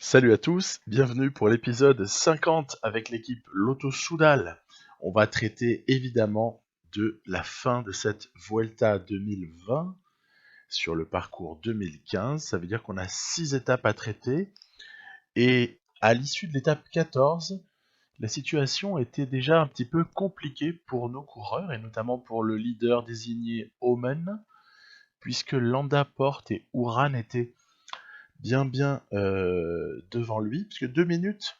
Salut à tous, bienvenue pour l'épisode 50 avec l'équipe Lotto Soudal. On va traiter évidemment de la fin de cette Vuelta 2020 sur le parcours 2015. Ça veut dire qu'on a 6 étapes à traiter et à l'issue de l'étape 14, la situation était déjà un petit peu compliquée pour nos coureurs et notamment pour le leader désigné Omen, puisque Landa Porte et Uran étaient bien devant lui, puisque 2 minutes,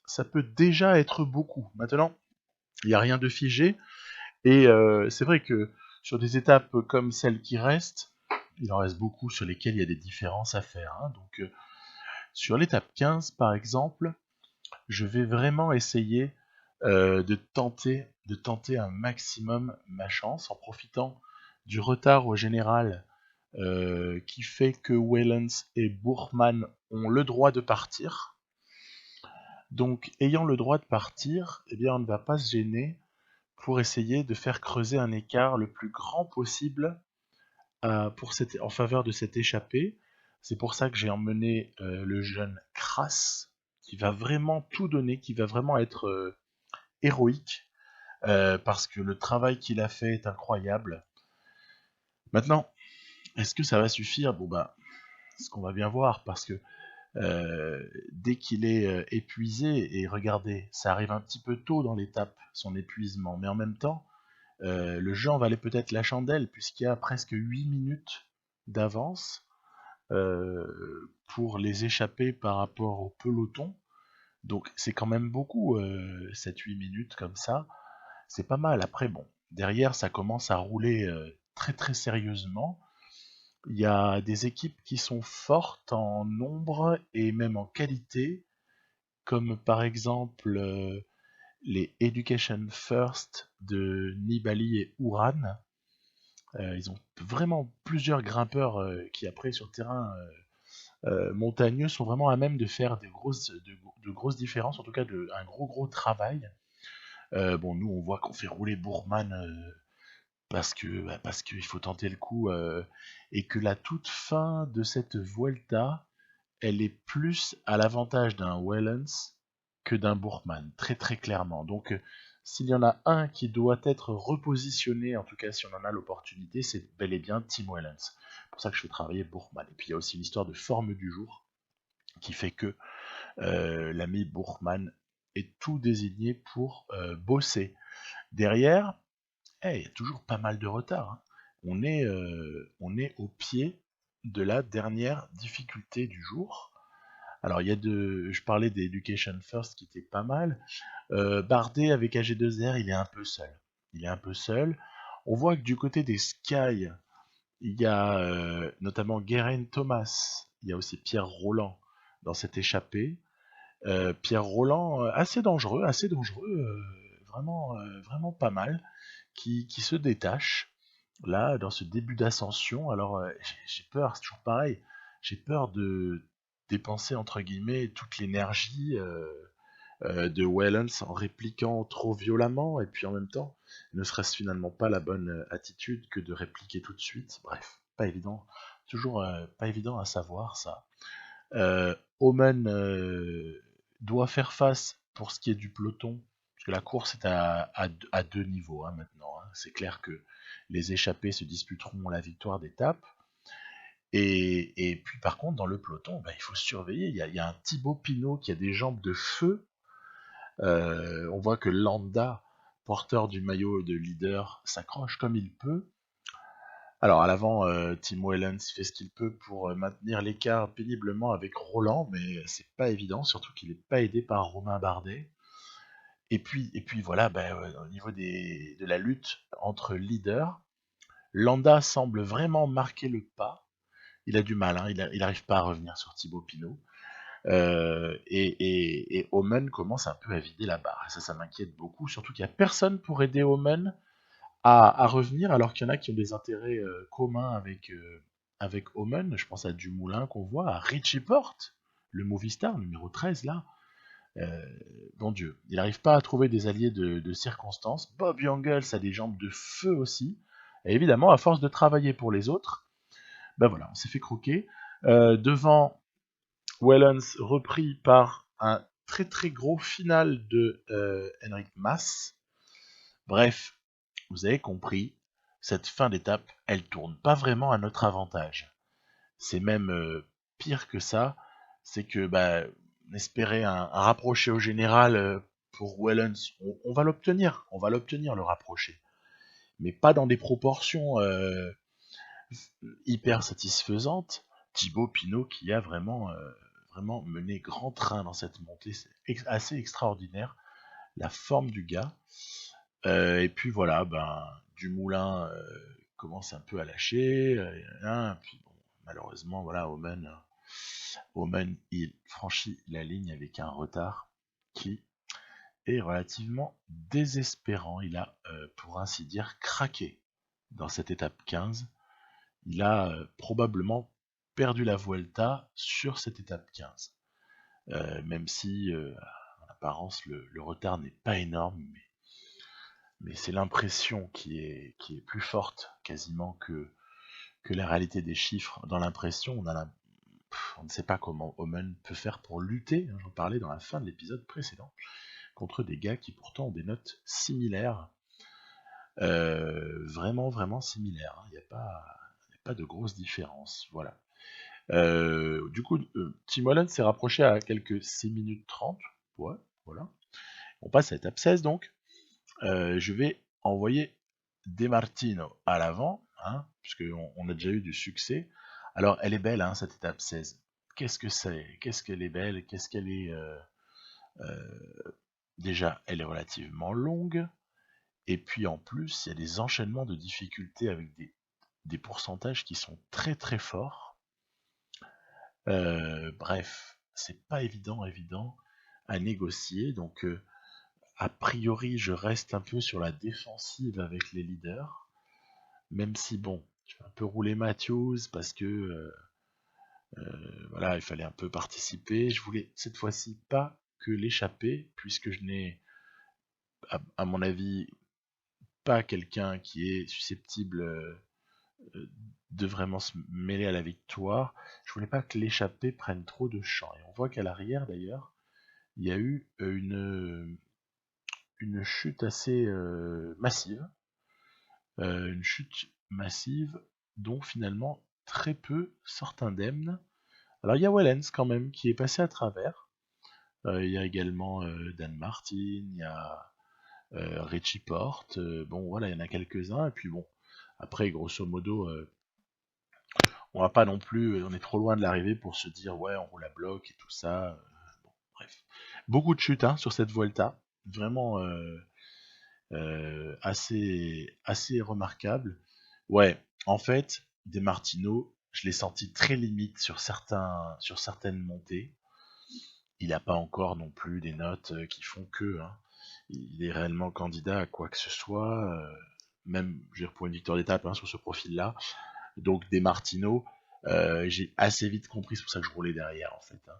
ça peut déjà être beaucoup. Maintenant, il n'y a rien de figé, et c'est vrai que sur des étapes comme celle qui reste, il en reste beaucoup sur lesquelles il y a des différences à faire. Donc sur l'étape 15, par exemple, je vais vraiment essayer de tenter un maximum ma chance en profitant du retard au général qui fait que Wellens et Bourman ont le droit de partir. Donc, ayant le droit de partir, eh bien, on ne va pas se gêner pour essayer de faire creuser un écart le plus grand possible en faveur de cette échappée. C'est pour ça que j'ai emmené le jeune Kras, qui va vraiment tout donner, qui va vraiment être héroïque, parce que le travail qu'il a fait est incroyable. Maintenant, est-ce que ça va suffire? Bon bah, ce qu'on va bien voir, parce que dès qu'il est épuisé, et regardez, ça arrive un petit peu tôt dans l'étape, son épuisement, mais en même temps, le jeu en valait peut-être la chandelle, puisqu'il y a presque 8 minutes d'avance pour les échapper par rapport au peloton. Donc c'est quand même beaucoup, 7-8 minutes comme ça, c'est pas mal. Après, bon, derrière, ça commence à rouler très très sérieusement. Il y a des équipes qui sont fortes en nombre et même en qualité, comme par exemple les Education First de Nibali et Uran. Ils ont vraiment plusieurs grimpeurs qui après sur terrain montagneux sont vraiment à même de faire de grosses différences, en tout cas un gros travail. Bon, nous on voit qu'on fait rouler Bourman parce qu'il faut tenter le coup et que la toute fin de cette Vuelta, elle est plus à l'avantage d'un Wellens que d'un Bourman, très très clairement. Donc s'il y en a un qui doit être repositionné, en tout cas si on en a l'opportunité, c'est bel et bien Tim Wellens. C'est pour ça que je fais travailler Bourman. Et puis il y a aussi une histoire de forme du jour qui fait que l'ami Bourman est tout désigné pour bosser. Derrière, il y a toujours pas mal de retard. On est au pied de la dernière difficulté du jour. Alors, je parlais d'Education First qui était pas mal. Bardet avec AG2R, il est un peu seul. Il est un peu seul. On voit que du côté des Sky, il y a notamment Geraint Thomas. Il y a aussi Pierre Roland dans cette échappée. Pierre Roland, assez dangereux, vraiment pas mal, qui se détache là dans ce début d'ascension. Alors j'ai peur, c'est toujours pareil. J'ai peur de dépenser entre guillemets toute l'énergie de Wellens en répliquant trop violemment et puis en même temps, ne serait-ce finalement pas la bonne attitude que de répliquer tout de suite. Bref, pas évident, toujours pas évident à savoir ça. Omen doit faire face pour ce qui est du peloton, parce que la course est à deux niveaux maintenant. C'est clair que les échappés se disputeront la victoire d'étape. Et puis par contre, dans le peloton, il faut surveiller. Il y a un Thibaut Pinot qui a des jambes de feu. On voit que Landa, porteur du maillot de leader, s'accroche comme il peut. Alors à l'avant, Tim Wellens fait ce qu'il peut pour maintenir l'écart péniblement avec Roland, mais c'est pas évident, surtout qu'il n'est pas aidé par Romain Bardet. Et puis voilà, au niveau de la lutte entre leaders, Landa semble vraiment marquer le pas. Il a du mal, il n'arrive pas à revenir sur Thibaut Pinot. Et Omen commence un peu à vider la barre. Ça m'inquiète beaucoup, surtout qu'il n'y a personne pour aider Omen à revenir, alors qu'il y en a qui ont des intérêts communs avec Omen. Je pense à Dumoulin qu'on voit, à Richie Porte, le Movistar numéro 13 là. Bon Dieu, il n'arrive pas à trouver des alliés de circonstance. Bob Jungels a des jambes de feu aussi. Et évidemment, à force de travailler pour les autres, ben voilà, on s'est fait croquer. Devant, Wellens repris par un très très gros final de Henrik Mas. Bref, vous avez compris, cette fin d'étape, elle tourne pas vraiment à notre avantage. C'est même pire que ça, c'est que on espérait un rapproché au général pour Wellens. On va l'obtenir, le rapproché. Mais pas dans des proportions hyper satisfaisantes. Thibaut Pinot qui a vraiment mené grand train dans cette montée, c'est assez extraordinaire. La forme du gars. Et puis voilà, Dumoulin commence un peu à lâcher. Puis bon, malheureusement, voilà, Omen, il franchit la ligne avec un retard qui est relativement désespérant. Il a, pour ainsi dire, craqué dans cette étape 15. Il a probablement perdu la Vuelta sur cette étape 15. Même si, en apparence, le retard n'est pas énorme, mais c'est l'impression qui est plus forte quasiment que la réalité des chiffres. Dans l'impression, on ne sait pas comment Omen peut faire pour lutter, hein, j'en parlais dans la fin de l'épisode précédent, contre des gars qui pourtant ont des notes similaires, vraiment similaires, hein. Il n'y a pas de grosse différence, voilà. Du coup, Tim Holland s'est rapproché à quelques 6 minutes 30, ouais, voilà. On passe à l'étape 16 donc. Je vais envoyer De Martino à l'avant, hein, puisqu'on a déjà eu du succès. Alors, elle est belle, hein, cette étape 16. Qu'est-ce que c'est? Qu'est-ce qu'elle est belle? Qu'est-ce qu'elle est... Déjà, elle est relativement longue. Et puis, en plus, il y a des enchaînements de difficultés avec des pourcentages qui sont très très forts. Bref, c'est pas évident à négocier. Donc, a priori, je reste un peu sur la défensive avec les leaders. Même si, bon, je vais un peu rouler Matthews parce que voilà, il fallait un peu participer. Je voulais cette fois-ci pas que l'échapper, puisque je n'ai, à mon avis, pas quelqu'un qui est susceptible de vraiment se mêler à la victoire. Je voulais pas que l'échappée prenne trop de champ. Et on voit qu'à l'arrière, d'ailleurs, il y a eu une chute assez massive. Une chute massive dont finalement très peu sortent indemnes. Alors il y a Wellens quand même qui est passé à travers. Il y a également Dan Martin, il y a Richie Porte. Bon voilà, il y en a quelques-uns. Et puis bon, après grosso modo, on va pas non plus, on est trop loin de l'arrivée pour se dire ouais on roule à bloc et tout ça. Bon, bref, beaucoup de chutes hein, sur cette Vuelta, vraiment assez remarquable. Ouais, en fait, Des Martino, je l'ai senti très limite sur certaines montées. Il n'a pas encore non plus des notes qui font que, hein. Il est réellement candidat à quoi que ce soit, même je veux dire, pour une victoire d'étape hein, sur ce profil-là. Donc Des Martino, j'ai assez vite compris, c'est pour ça que je roulais derrière en fait, hein.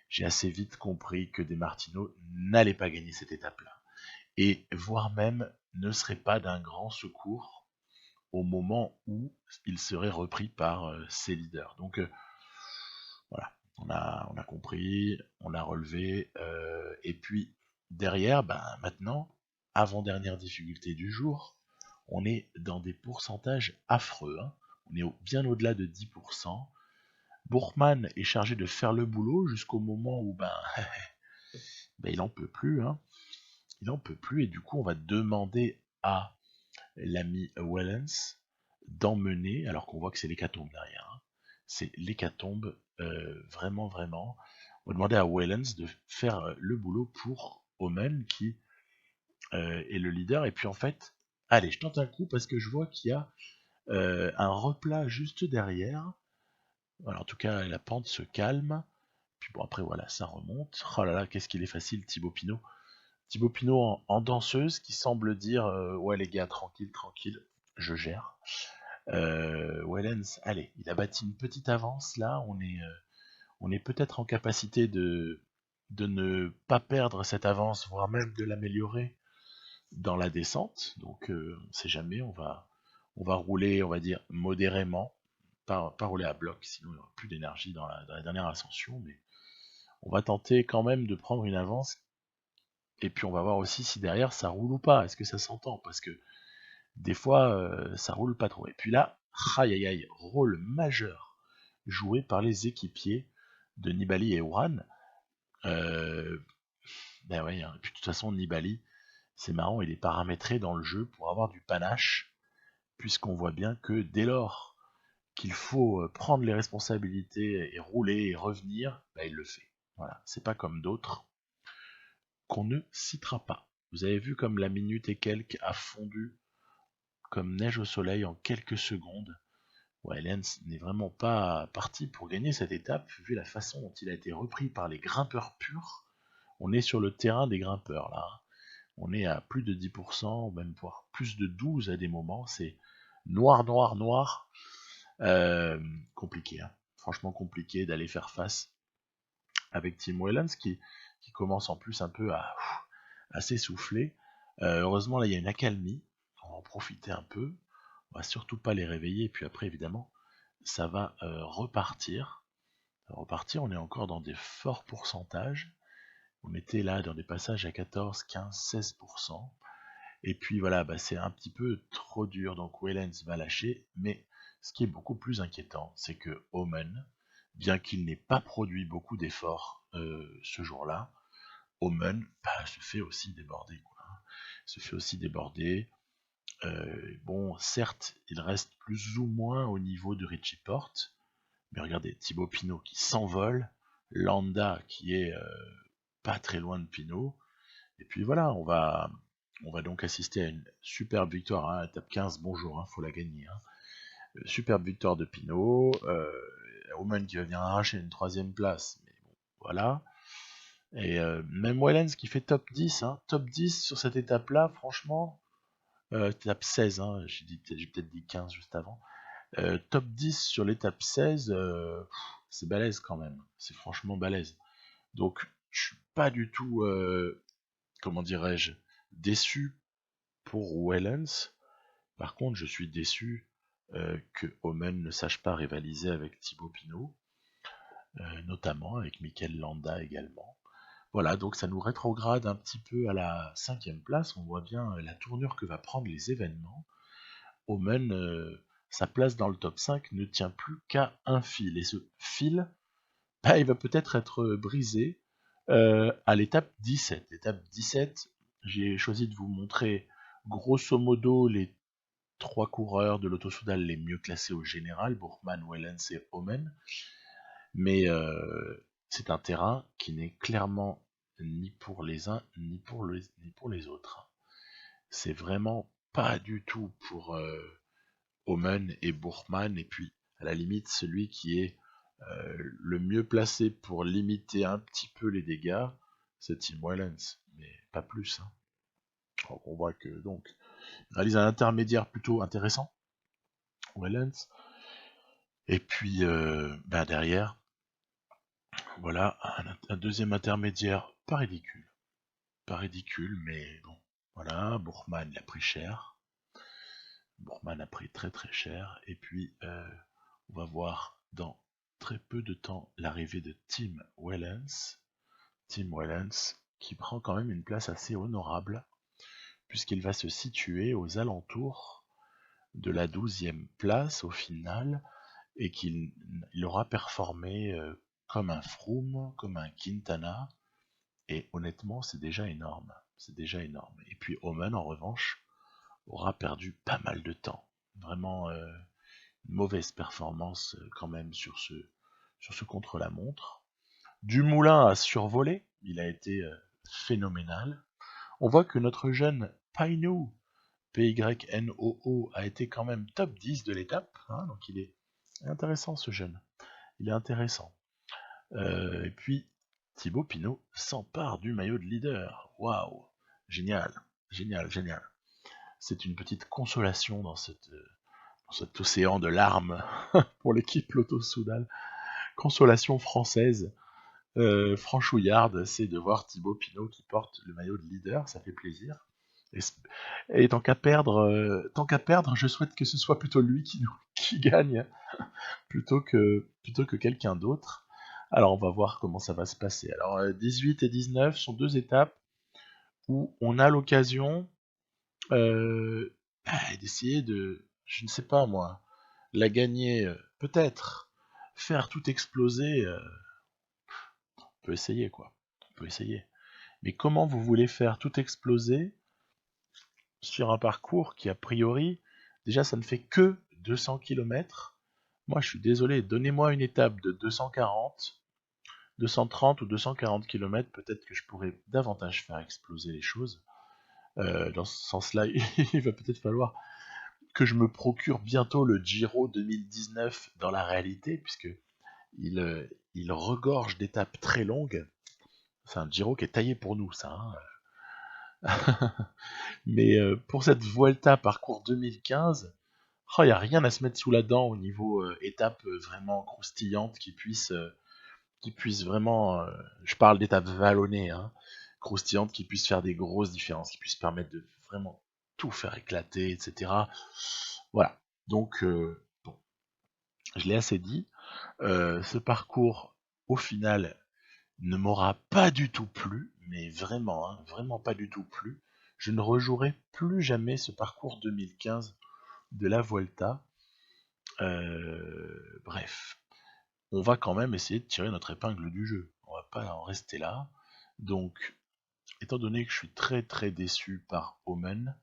J'ai assez vite compris que Des Martino n'allait pas gagner cette étape-là. Et voire même ne serait pas d'un grand secours au moment où il serait repris par ses leaders. Donc voilà, on a compris, on a relevé, et puis derrière, maintenant, avant-dernière difficulté du jour, on est dans des pourcentages affreux, hein. On est bien au-delà de 10%. Bourkman est chargé de faire le boulot jusqu'au moment où il en peut plus, hein. Il en peut plus et du coup on va demander à l'ami Wellens d'emmener, alors qu'on voit que c'est l'hécatombe derrière, hein. C'est l'hécatombe, vraiment. On va demander à Wellens de faire le boulot pour Omen qui est le leader. Et puis en fait, allez, je tente un coup parce que je vois qu'il y a un replat juste derrière. Voilà, en tout cas, la pente se calme. Puis bon, après, voilà, ça remonte. Oh là là, qu'est-ce qu'il est facile, Thibaut Pinot. Thibaut Pinot en danseuse qui semble dire ouais les gars, tranquille, je gère. Wellens, allez, il a bâti une petite avance là, on est peut-être en capacité de ne pas perdre cette avance, voire même de l'améliorer dans la descente. Donc on ne sait jamais, on va rouler, on va dire, modérément, pas rouler à bloc, sinon il n'y aura plus d'énergie dans la dernière ascension, mais On va tenter quand même de prendre une avance. Et puis on va voir aussi si derrière ça roule ou pas. Est-ce que ça s'entend? Parce que des fois, ça roule pas trop. Et puis là, aïe aïe aïe, rôle majeur joué par les équipiers de Nibali et Oran. Ben ouais, hein. Et puis de toute façon, Nibali, c'est marrant, il est paramétré dans le jeu pour avoir du panache, puisqu'on voit bien que dès lors qu'il faut prendre les responsabilités et rouler et revenir, ben il le fait. Voilà, c'est pas comme d'autres qu'on ne citera pas. Vous avez vu comme la minute et quelques a fondu comme neige au soleil en quelques secondes. Wellens n'est vraiment pas parti pour gagner cette étape, vu la façon dont il a été repris par les grimpeurs purs. On est sur le terrain des grimpeurs là. On est à plus de 10%, même voire plus de 12 à des moments. C'est noir, noir, noir. Compliqué, hein. Franchement compliqué d'aller faire face avec Tim Wellens qui commence en plus un peu à s'essouffler. Heureusement, là, il y a une accalmie. On va en profiter un peu. On va surtout pas les réveiller. Et puis après, évidemment, ça va repartir. On est encore dans des forts pourcentages. On était là dans des passages à 14, 15, 16%. Et puis voilà, bah, c'est un petit peu trop dur. Donc Wellens va lâcher. Mais ce qui est beaucoup plus inquiétant, c'est que Omen, bien qu'il n'ait pas produit beaucoup d'efforts ce jour-là, Omen se fait aussi déborder. Se fait aussi déborder. Bon, certes, il reste plus ou moins au niveau de Richie Porte, mais regardez, Thibaut Pinot qui s'envole, Landa qui est pas très loin de Pinot, et puis voilà, on va donc assister à une superbe victoire, hein, étape 15, bonjour, hein, faut la gagner. Hein. Superbe victoire de Pinot, Omen qui va venir arracher une troisième place, mais bon, voilà. Et même Wellens qui fait top 10, hein, top 10 sur cette étape-là, franchement, étape 16, hein, j'ai peut-être dit 15 juste avant. Top 10 sur l'étape 16, c'est balèze quand même. C'est franchement balèze. Donc, je suis pas du tout, comment dirais-je, déçu pour Wellens. Par contre, je suis déçu que Omen ne sache pas rivaliser avec Thibaut Pinot, notamment avec Mikel Landa également. Voilà, donc ça nous rétrograde un petit peu à la 5e place. On voit bien la tournure que va prendre les événements. Omen, sa place dans le top 5 ne tient plus qu'à un fil. Et ce fil, il va peut-être être brisé à l'étape 17. L'étape 17, j'ai choisi de vous montrer grosso modo les 3 coureurs de l'Auto-Soudal les mieux classés au général, Bourgman, Wellens et Omen. Mais c'est un terrain qui n'est clairement ni pour les uns ni pour les autres. C'est vraiment pas du tout pour Omen et Bourgman, et puis à la limite celui qui est le mieux placé pour limiter un petit peu les dégâts, c'est Tim Wellens, mais pas plus. Hein. Donc on voit que donc il réalise un intermédiaire plutôt intéressant, Wellens, et puis derrière, voilà un deuxième intermédiaire pas ridicule, mais bon, voilà, Bourgman l'a pris cher. Bourgman a pris très très cher. Et puis, on va voir dans très peu de temps l'arrivée de Tim Wellens. Tim Wellens qui prend quand même une place assez honorable, puisqu'il va se situer aux alentours de la 12e place au final, et qu'il aura performé comme un Froome, comme un Quintana, et honnêtement c'est déjà énorme. C'est déjà énorme. Et puis Omen en revanche aura perdu pas mal de temps. Vraiment une mauvaise performance quand même sur ce contre-la-montre. Dumoulin a survolé, il a été phénoménal. On voit que notre jeune Paynou, P-Y-N-O-O, a été quand même top 10 de l'étape. Hein, donc il est intéressant ce jeune. Il est intéressant. Et puis Thibaut Pinot s'empare du maillot de leader. Waouh, génial, génial, génial. C'est une petite consolation dans cet océan de larmes pour l'équipe Lotto-Soudal. Consolation française, franchouillarde, c'est de voir Thibaut Pinot qui porte le maillot de leader, ça fait plaisir. Et tant qu'à perdre, je souhaite que ce soit plutôt lui qui gagne plutôt que quelqu'un d'autre. Alors on va voir comment ça va se passer. Alors 18 et 19 sont deux étapes où on a l'occasion d'essayer de, je ne sais pas moi, la gagner, peut-être, faire tout exploser, on peut essayer quoi, on peut essayer. Mais comment vous voulez faire tout exploser sur un parcours qui a priori, déjà ça ne fait que 200 km. Moi je suis désolé, donnez-moi une étape de 240, 230 ou 240 km, peut-être que je pourrais davantage faire exploser les choses. Dans ce sens-là, il va peut-être falloir que je me procure bientôt le Giro 2019 dans la réalité, puisque il regorge d'étapes très longues. C'est un Giro qui est taillé pour nous, ça. Hein. Mais pour cette Vuelta parcours 2015, il n'y a rien à se mettre sous la dent au niveau étape vraiment croustillante qui puisse vraiment, je parle d'étapes vallonnées, hein, croustillantes, qui puissent faire des grosses différences, qui puissent permettre de vraiment tout faire éclater, etc. Voilà. Donc, bon, je l'ai assez dit. Ce parcours, au final, ne m'aura pas du tout plu, mais vraiment, hein, vraiment pas du tout plu. Je ne rejouerai plus jamais ce parcours 2015 de la Vuelta. Bref, on va quand même essayer de tirer notre épingle du jeu. On va pas en rester là. Donc, étant donné que je suis très très déçu par Omen,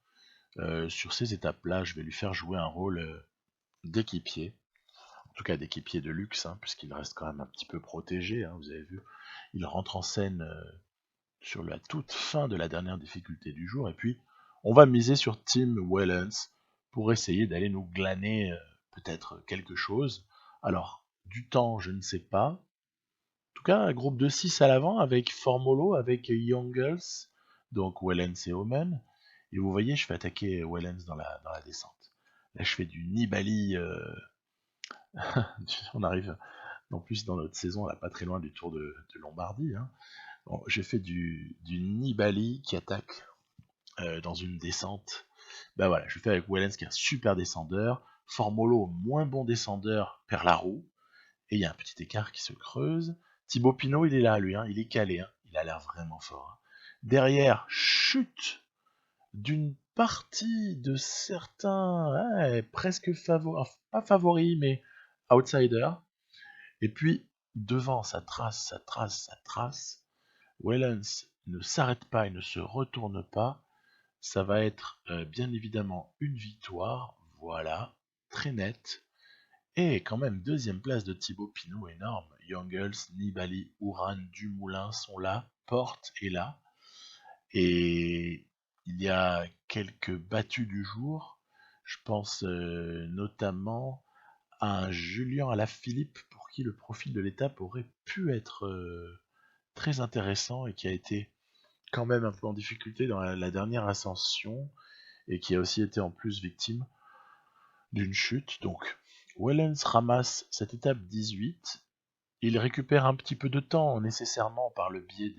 sur ces étapes-là, je vais lui faire jouer un rôle d'équipier. En tout cas d'équipier de luxe, hein, puisqu'il reste quand même un petit peu protégé, hein, vous avez vu. Il rentre en scène sur la toute fin de la dernière difficulté du jour, et puis on va miser sur Tim Wellens pour essayer d'aller nous glaner peut-être quelque chose. Alors, du temps, je ne sais pas. En tout cas, un groupe de 6 à l'avant avec Formolo, avec Youngles, donc Wellens et Omen. Et vous voyez, je fais attaquer Wellens dans la descente. Là, je fais du Nibali. On arrive en plus dans notre saison, là, pas très loin du Tour de Lombardie. Hein. Bon, j'ai fait du Nibali qui attaque dans une descente. Ben voilà, je fais avec Wellens qui est un super descendeur. Formolo, moins bon descendeur, perd la roue. Et il y a un petit écart qui se creuse. Thibaut Pinot, il est là, lui, hein, il est calé. Hein, il a l'air vraiment fort. Hein. Derrière, chute d'une partie de certains, ouais, presque favoris, pas favoris, mais outsiders. Et puis, devant, ça trace, ça trace, ça trace. Wellens ne s'arrête pas et ne se retourne pas. Ça va être bien évidemment une victoire. Voilà, très nette. Et quand même, deuxième place de Thibaut Pinot, énorme. Youngles, Nibali, Uran, Dumoulin sont là. Porte est là. Et il y a quelques battus du jour. Je pense notamment à un Julien Alaphilippe pour qui le profil de l'étape aurait pu être très intéressant et qui a été quand même un peu en difficulté dans la dernière ascension et qui a aussi été en plus victime d'une chute. Donc Wellens ramasse cette étape 18. Il récupère un petit peu de temps nécessairement par le biais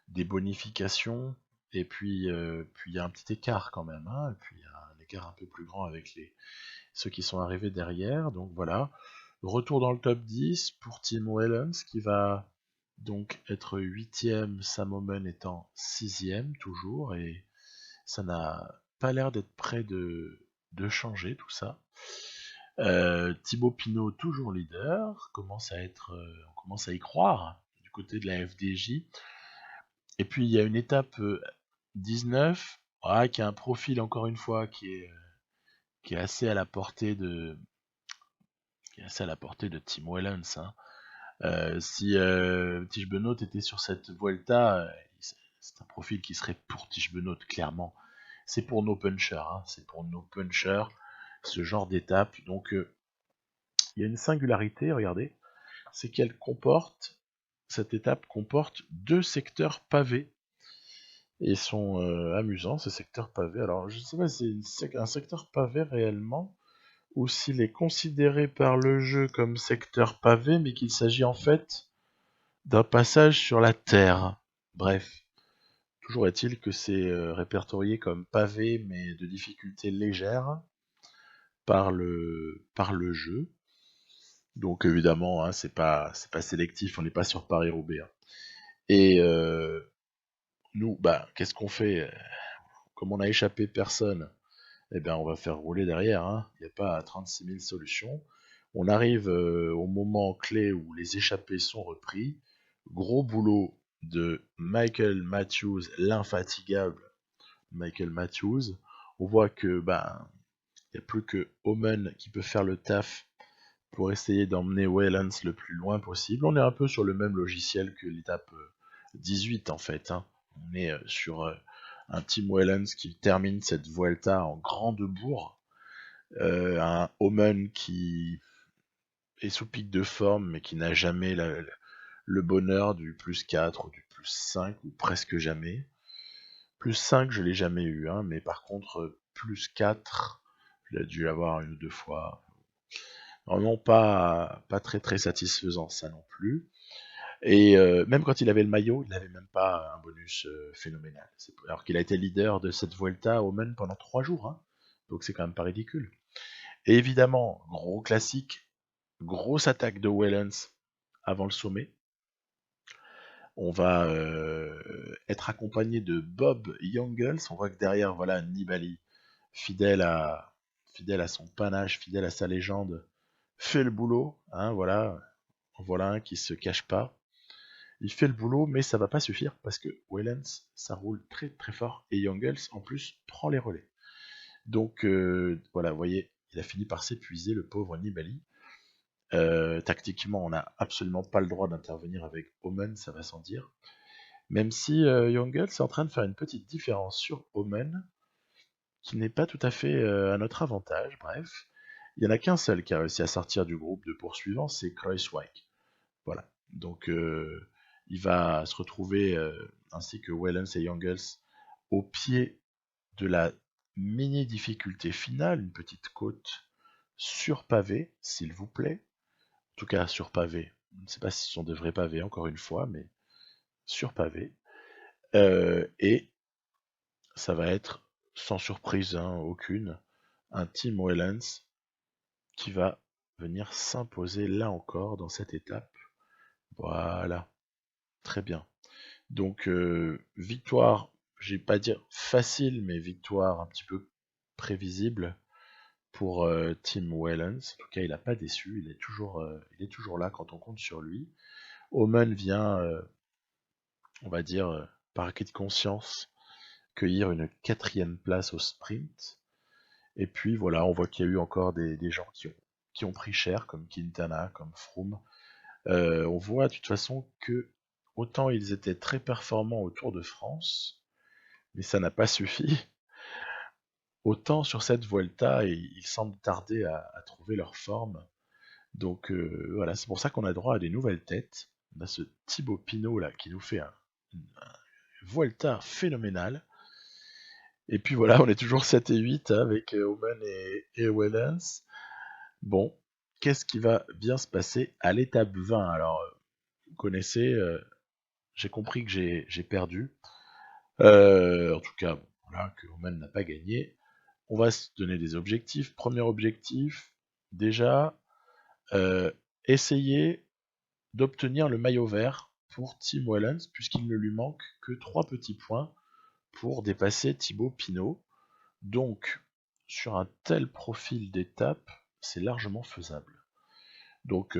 des bonifications. Et puis il y a un petit écart quand même. Hein, et puis il y a un écart un peu plus grand avec ceux qui sont arrivés derrière. Donc voilà. Retour dans le top 10 pour Tim Wellens qui va donc être 8ème, Sam Omen étant 6ème toujours. Et ça n'a pas l'air d'être prêt de changer tout ça. Thibaut Pinot toujours leader, on commence à y croire du côté de la FDJ. Et puis il y a une étape 19, qui a un profil encore une fois qui est assez à la portée de Tim Wellens. Hein. Si Tish Benoît était sur cette Vuelta, c'est un profil qui serait pour Tish Benoît clairement. C'est pour nos punchers, hein. C'est pour nos punchers ce genre d'étape. Donc il y a une singularité, regardez, c'est cette étape comporte deux secteurs pavés. Et ils sont amusants, ces secteurs pavés. Alors, je ne sais pas si c'est un secteur pavé réellement, ou s'il est considéré par le jeu comme secteur pavé, mais qu'il s'agit en fait d'un passage sur la terre. Bref, toujours est-il que c'est répertorié comme pavé, mais de difficulté légère par le jeu. Donc évidemment, hein, c'est pas sélectif, on n'est pas sur Paris-Roubaix, hein. Et nous, bah, qu'est-ce qu'on fait? Comme on a échappé personne, eh bien, on va faire rouler derrière, hein. Il n'y a pas 36 000 solutions. On arrive au moment clé où les échappés sont repris. Gros boulot de Michael Matthews, l'infatigable Michael Matthews. On voit que bah, il n'y a plus que Omen qui peut faire le taf pour essayer d'emmener Waylands le plus loin possible. On est un peu sur le même logiciel que l'étape 18 en fait, hein. On est sur un Team Waylands qui termine cette Vuelta en grande bourre. Un Omen qui est sous pic de forme mais qui n'a jamais le bonheur du plus 4 ou du plus 5 ou presque jamais. Plus 5 je l'ai jamais eu, hein, mais par contre plus 4 je l'ai dû avoir une ou deux fois. Vraiment pas très très satisfaisant ça non plus. Et même quand il avait le maillot, il n'avait même pas un bonus phénoménal. Alors qu'il a été leader de cette Vuelta Omen pendant 3 jours, hein. Donc c'est quand même pas ridicule. Et évidemment, gros classique, grosse attaque de Wellens avant le sommet. On va être accompagné de Bob Jungels. On voit que derrière, voilà, Nibali, fidèle à, fidèle à son panache, fidèle à sa légende, fait le boulot, hein, voilà. Voilà un qui se cache pas. Il fait le boulot, mais ça va pas suffire parce que Wellens, ça roule très très fort et Jungels en plus prend les relais. Donc voilà, vous voyez, il a fini par s'épuiser, le pauvre Nibali. Tactiquement, on n'a absolument pas le droit d'intervenir avec Omen, ça va sans dire. Même si Jungels est en train de faire une petite différence sur Omen, qui n'est pas tout à fait à notre avantage. Bref, il n'y en a qu'un seul qui a réussi à sortir du groupe de poursuivants, c'est Kruijswijk. Voilà. Donc il va se retrouver, ainsi que Wellens et Jungels, au pied de la mini difficulté finale, une petite côte sur pavé, s'il vous plaît. En tout cas sur pavé. Je ne sais pas si ce sont de vrais pavés, encore une fois, mais sur pavé. Et ça va être, sans surprise hein, aucune, un Team Wellens qui va venir s'imposer là encore dans cette étape. Voilà, très bien. Donc victoire, je vais pas dire facile, mais victoire un petit peu prévisible pour Tim Wellens. En tout cas, il n'a pas déçu, il est toujours là quand on compte sur lui. Omen vient, on va dire, par acquis de conscience, cueillir une 4e place au sprint. Et puis voilà, on voit qu'il y a eu encore des gens qui ont pris cher, comme Quintana, comme Froome. On voit de toute façon que autant ils étaient très performants au Tour de France, mais ça n'a pas suffi. Autant sur cette Vuelta, ils semblent tarder à trouver leur forme. Donc voilà, c'est pour ça qu'on a droit à des nouvelles têtes. On a ce Thibaut Pinot là qui nous fait un Vuelta phénoménal. Et puis voilà, on est toujours 7 et 8 hein, avec Oman et Wellens. Bon, qu'est-ce qui va bien se passer à l'étape 20? Alors, vous connaissez, j'ai compris que j'ai perdu. En tout cas, bon, voilà, que Oman n'a pas gagné. On va se donner des objectifs. Premier objectif, déjà, essayer d'obtenir le maillot vert pour Tim Wellens, puisqu'il ne lui manque que 3 petits points pour dépasser Thibaut Pinot. Donc, sur un tel profil d'étape, c'est largement faisable. Donc,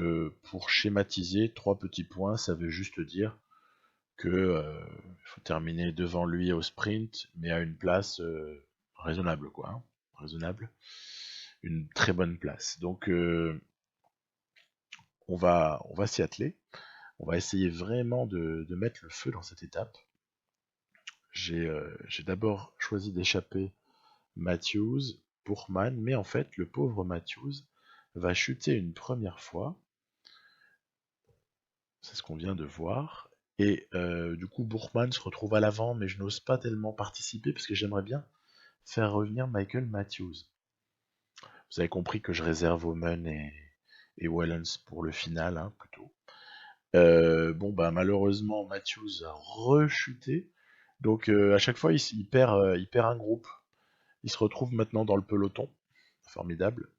pour schématiser, 3 petits points, ça veut juste dire que faut terminer devant lui au sprint, mais à une place raisonnable, quoi. Hein, raisonnable. Une très bonne place. Donc, on va s'y atteler. On va essayer vraiment de mettre le feu dans cette étape. J'ai d'abord choisi d'échapper Matthews, Bourman, mais en fait, le pauvre Matthews va chuter une première fois. C'est ce qu'on vient de voir. Et du coup, Bourman se retrouve à l'avant, mais je n'ose pas tellement participer parce que j'aimerais bien faire revenir Michael Matthews. Vous avez compris que je réserve Omen et Wellens pour le final, hein, plutôt. Bon, bah malheureusement, Matthews a rechuté. Donc à chaque fois, il perd un groupe. Il se retrouve maintenant dans le peloton. Formidable.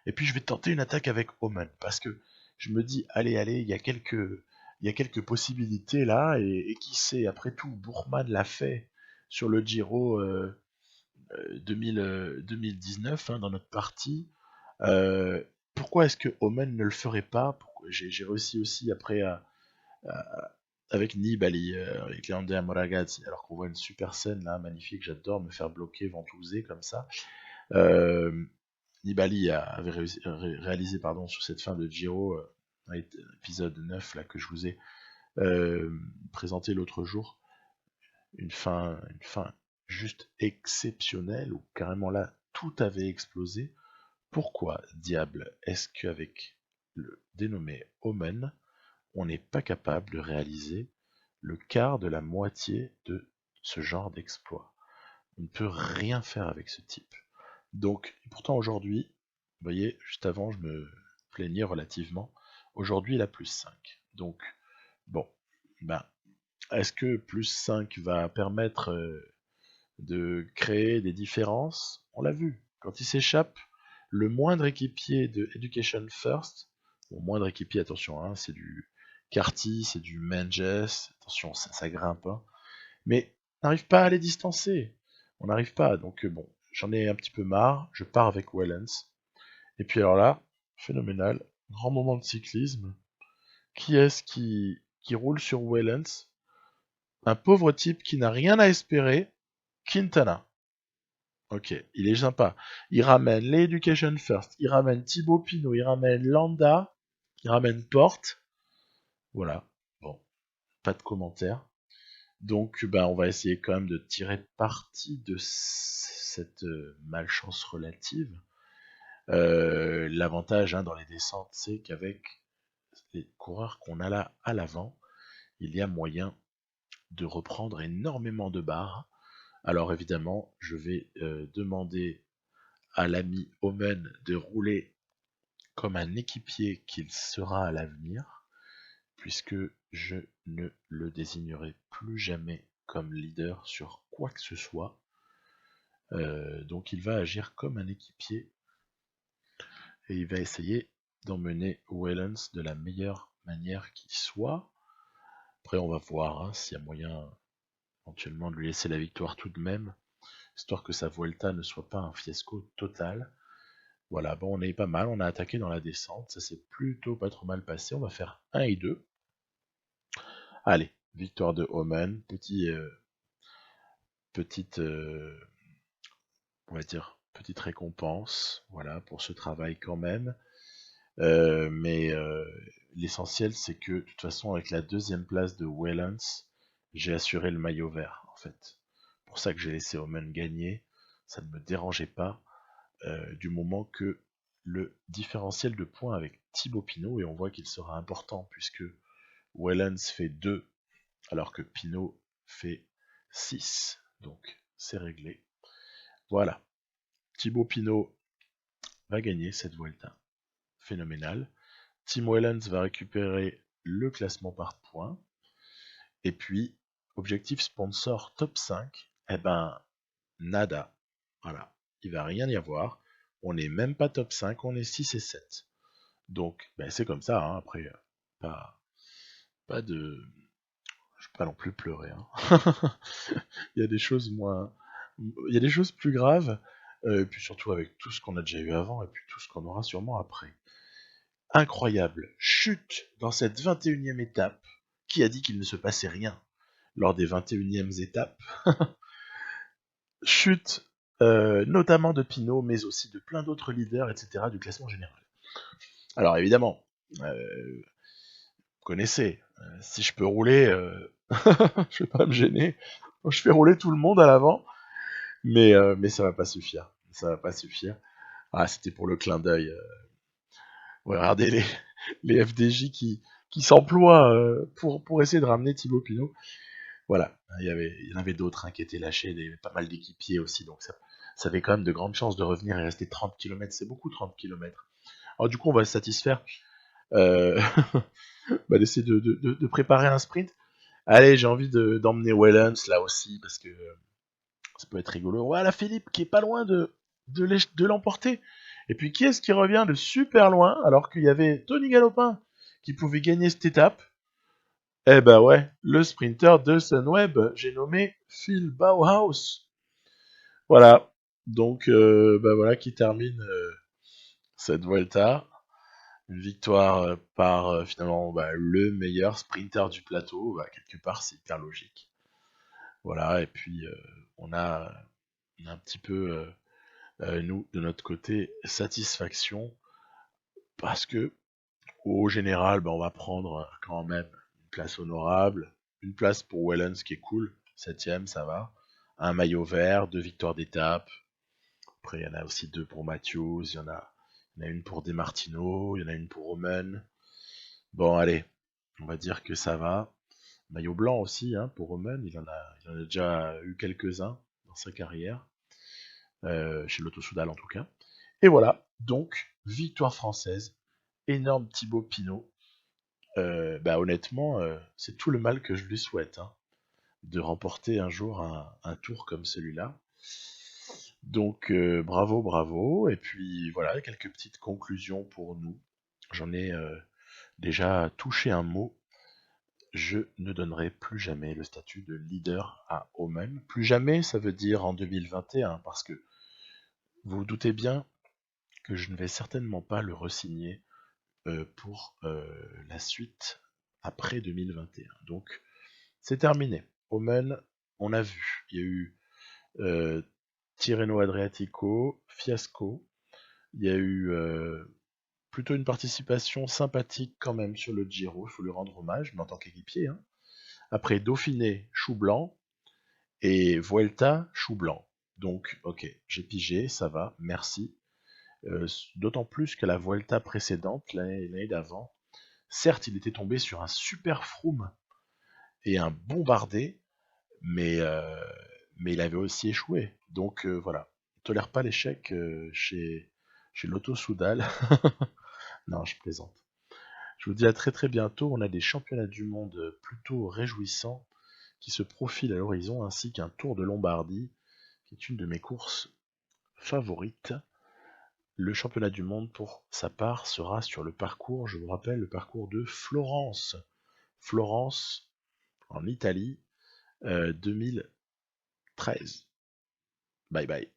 Et puis je vais tenter une attaque avec Omen, parce que je me dis, allez, il y a quelques possibilités là, et qui sait, après tout, Bourman l'a fait sur le Giro 2019 hein, dans notre partie. Euh, Pourquoi est-ce que Omen ne le ferait pas? J'ai réussi aussi après avec Nibali, avec Leander Moragazzi, alors qu'on voit une super scène là, magnifique, j'adore me faire bloquer, ventouser comme ça. Euh, Nibali avait réalisé pardon, sur cette fin de Giro, épisode 9 là, que je vous ai présenté l'autre jour, une fin juste exceptionnelle, où carrément là, tout avait explosé. Pourquoi, diable, est-ce qu'avec le dénommé Omen, on n'est pas capable de réaliser le quart de la moitié de ce genre d'exploit? On ne peut rien faire avec ce type. Donc, pourtant aujourd'hui, vous voyez, juste avant, je me plaignais relativement. Aujourd'hui, il a plus 5. Donc, bon, ben, est-ce que plus 5 va permettre de créer des différences? On l'a vu, quand il s'échappe, le moindre équipier de Education First, bon, moindre équipier, attention, hein, c'est du Carty, c'est du Menges, attention, ça grimpe, hein, mais on n'arrive pas à les distancer. On n'arrive pas, donc bon, j'en ai un petit peu marre, je pars avec Wellens. Et puis alors là, phénoménal, grand moment de cyclisme. Qui est-ce qui roule sur Wellens? Un pauvre type qui n'a rien à espérer, Quintana. Ok, il est sympa. Il ramène l'Education First, il ramène Thibaut Pinot, il ramène Landa, il ramène Porte. Voilà, bon, pas de commentaires. Donc, ben, on va essayer quand même de tirer parti de cette malchance relative. L'avantage hein, dans les descentes, c'est qu'avec les coureurs qu'on a là à l'avant, il y a moyen de reprendre énormément de barres. Alors évidemment, je vais demander à l'ami Omen de rouler comme un équipier qu'il sera à l'avenir, puisque je ne le désignerai plus jamais comme leader sur quoi que ce soit. Donc il va agir comme un équipier et il va essayer d'emmener Wellens de la meilleure manière qui soit. Après on va voir hein, s'il y a moyen éventuellement de lui laisser la victoire tout de même, histoire que sa Vuelta ne soit pas un fiasco total. Voilà, bon on est pas mal, on a attaqué dans la descente, ça s'est plutôt pas trop mal passé, on va faire 1 et 2. Allez, victoire de Omen, petite, on va dire, petite récompense, voilà, pour ce travail quand même. Mais l'essentiel, c'est que, de toute façon, avec la deuxième place de Wellens, j'ai assuré le maillot vert, en fait. Pour ça que j'ai laissé Omen gagner, ça ne me dérangeait pas, du moment que le différentiel de points avec Thibaut Pinot, et on voit qu'il sera important, puisque Wellens fait 2, alors que Pinot fait 6. Donc, c'est réglé. Voilà. Thibaut Pinot va gagner cette Vuelta. Phénoménal. Tim Wellens va récupérer le classement par points. Et puis, objectif sponsor top 5, eh ben, nada. Voilà. Il va rien y avoir. On n'est même pas top 5, on est 6 et 7. Donc, ben, c'est comme ça, hein. Après, pas de... Je vais pas non plus pleurer, hein. Il y a des choses moins... Il y a des choses plus graves, et puis surtout avec tout ce qu'on a déjà eu avant, et puis tout ce qu'on aura sûrement après. Incroyable chute dans cette 21e étape. Qui a dit qu'il ne se passait rien lors des 21e étapes? Chute notamment de Pinot, mais aussi de plein d'autres leaders, etc. du classement général. Alors évidemment, vous connaissez, si je peux rouler, je vais pas me gêner. Je fais rouler tout le monde à l'avant, mais ça va pas suffire. Ça va pas suffire. Ah, c'était pour le clin d'œil. Ouais, regardez les FDJ qui s'emploient pour essayer de ramener Thibaut Pinot. Voilà, il y en avait d'autres hein, qui étaient lâchés, pas mal d'équipiers aussi, donc ça avait quand même de grandes chances de revenir et rester 30 km, c'est beaucoup 30 km. Alors du coup, on va se satisfaire d'essayer de préparer un sprint. Allez, j'ai envie d'emmener Wellens là aussi, parce que ça peut être rigolo. Voilà Philippe qui est pas loin de l'emporter. Et puis qui est-ce qui revient de super loin, alors qu'il y avait Tony Galopin qui pouvait gagner cette étape. Eh ben ouais, le sprinter de Sunweb, j'ai nommé Phil Bauhaus. Voilà, donc ben voilà qui termine cette Vuelta. Une victoire par finalement bah, le meilleur sprinter du plateau. Bah, quelque part, c'est hyper logique. Voilà, et puis on a, on a un petit peu, nous, de notre côté, satisfaction parce que au général, bah, on va prendre quand même une place honorable, une place pour Wellens qui est cool, 7ème, ça va, un maillot vert, 2 victoires d'étape. Après, il y en a aussi 2 pour Matthews, il y en a une pour Demartino, il y en a une pour Roman. Bon, allez, on va dire que ça va. Maillot blanc aussi, hein, pour Roman, il en a déjà eu quelques-uns dans sa carrière, chez Lotto Soudal en tout cas. Et voilà, donc, victoire française, énorme Thibaut Pinot. Bah honnêtement, c'est tout le mal que je lui souhaite, hein, de remporter un jour un tour comme celui-là. Donc bravo, bravo. Et puis voilà, quelques petites conclusions pour nous. J'en ai déjà touché un mot. Je ne donnerai plus jamais le statut de leader à Omen. Plus jamais, ça veut dire en 2021, parce que vous vous doutez bien que je ne vais certainement pas le resigner pour la suite après 2021. Donc c'est terminé. Omen, on a vu. Il y a eu Tirreno Adriatico, fiasco. Il y a eu plutôt une participation sympathique quand même sur le Giro, il faut lui rendre hommage, mais en tant qu'équipier. Hein. Après Dauphiné, chou blanc, et Vuelta, chou blanc. Donc, ok, j'ai pigé, ça va, merci. D'autant plus que la Vuelta précédente, l'année d'avant, certes, il était tombé sur un super Froome et un bombardé, mais il avait aussi échoué. Donc voilà, on tolère pas l'échec chez Lotto Soudal. Non, je plaisante. Je vous dis à très très bientôt. On a des championnats du monde plutôt réjouissants qui se profilent à l'horizon, ainsi qu'un Tour de Lombardie, qui est une de mes courses favorites. Le championnat du monde, pour sa part, sera sur le parcours, je vous rappelle, le parcours de Florence. Florence, en Italie, 2013. Bye bye.